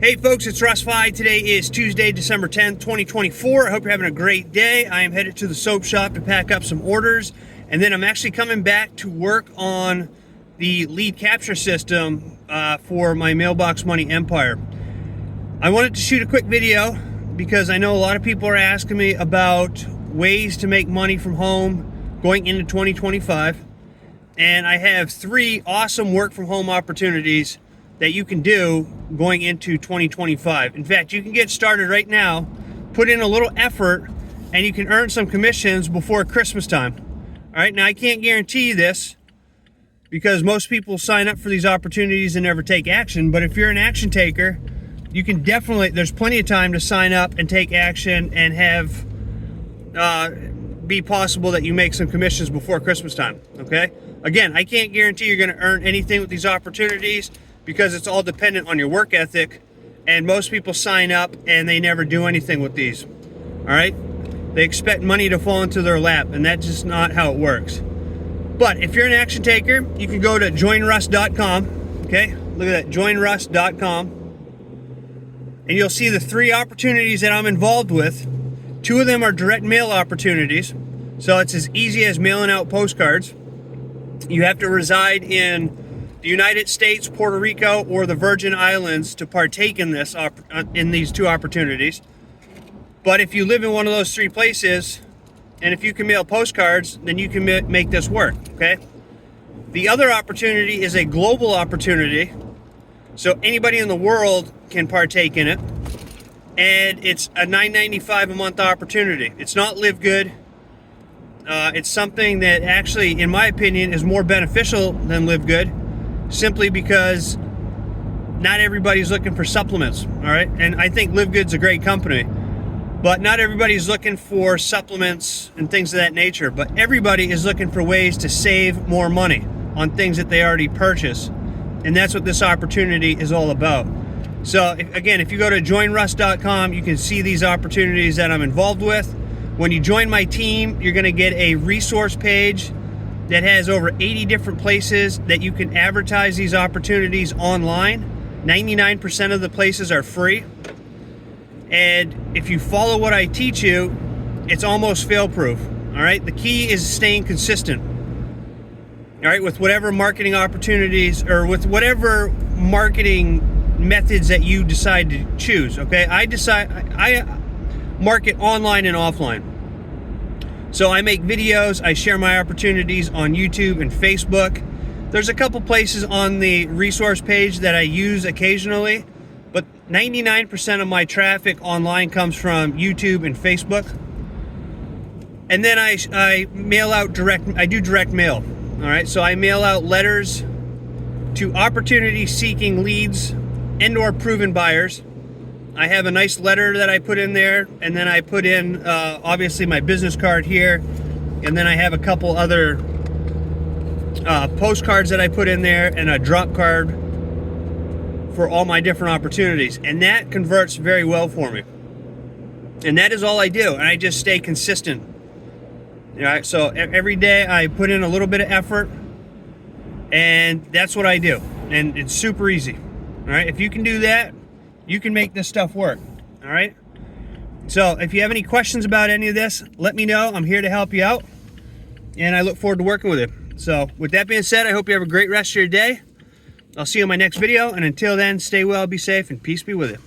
Hey folks, it's Russ Fi. Today is Tuesday, December 10th, 2024. I hope you're having a great day. I am headed to the soap shop to pack up some orders, and then I'm actually coming back to work on the lead capture system for my mailbox money empire. I wanted to shoot a quick video because I know a lot of people are asking me about ways to make money from home going into 2025, and I have 3 awesome work from home opportunities that you can do going into 2025. In fact, you can get started right now, put in a little effort, and you can earn some commissions before Christmas time. All right, now I can't guarantee you this because most people sign up for these opportunities and never take action, but if you're an action taker, you can definitely, there's plenty of time to sign up and take action and have be possible that you make some commissions before Christmas time, okay? Again, I can't guarantee you're gonna earn anything with these opportunities because it's all dependent on your work ethic, and most people sign up and they never do anything with these. All right, they expect money to fall into their lap, and that's just not how it works. But if you're an action taker, you can go to joinruss.com. okay, look at that, joinruss.com, and you'll see the 3 opportunities that I'm involved with. 2 of them are direct mail opportunities, so it's as easy as mailing out postcards. You have to reside in the United States, Puerto Rico, or the Virgin Islands to partake in this in these 2 opportunities. But if you live in one of those 3 places, and if you can mail postcards, then you can make this work, okay? The other opportunity is a global opportunity, so anybody in the world can partake in it, and it's a $9.95 a month opportunity. It's not Live Good. It's something that actually, in my opinion, is more beneficial than Live Good, simply because not everybody's looking for supplements, all right? And I think Live Good's a great company, but not everybody's looking for supplements and things of that nature. But everybody is looking for ways to save more money on things that they already purchase, and that's what this opportunity is all about. So again, if you go to joinruss.com, you can see these opportunities that I'm involved with. When you join my team, you're going to get a resource page that has over 80 different places that you can advertise these opportunities online. 99% of the places are free. And if you follow what I teach you, it's almost fail-proof. All right, the key is staying consistent. All right, with whatever marketing opportunities or with whatever marketing methods that you decide to choose, okay? I market online and offline. So I make videos, I share my opportunities on YouTube and Facebook. There's a couple places on the resource page that I use occasionally, but 99% of my traffic online comes from YouTube and Facebook. And then I mail out I do direct mail, all right? So I mail out letters to opportunity-seeking leads and or proven buyers. I have a nice letter that I put in there, and then I put in obviously my business card here, and then I have a couple other postcards that I put in there and a drop card for all my different opportunities, and that converts very well for me. And that is all I do, and I just stay consistent. All right, so every day I put in a little bit of effort, and that's what I do, and it's super easy. All right, if you can do that, you can make this stuff work. All right, so if you have any questions about any of this, let me know. I'm here to help you out, and I look forward to working with you. So with that being said, I hope you have a great rest of your day. I'll see you in my next video, and until then, stay well, be safe, and peace be with you.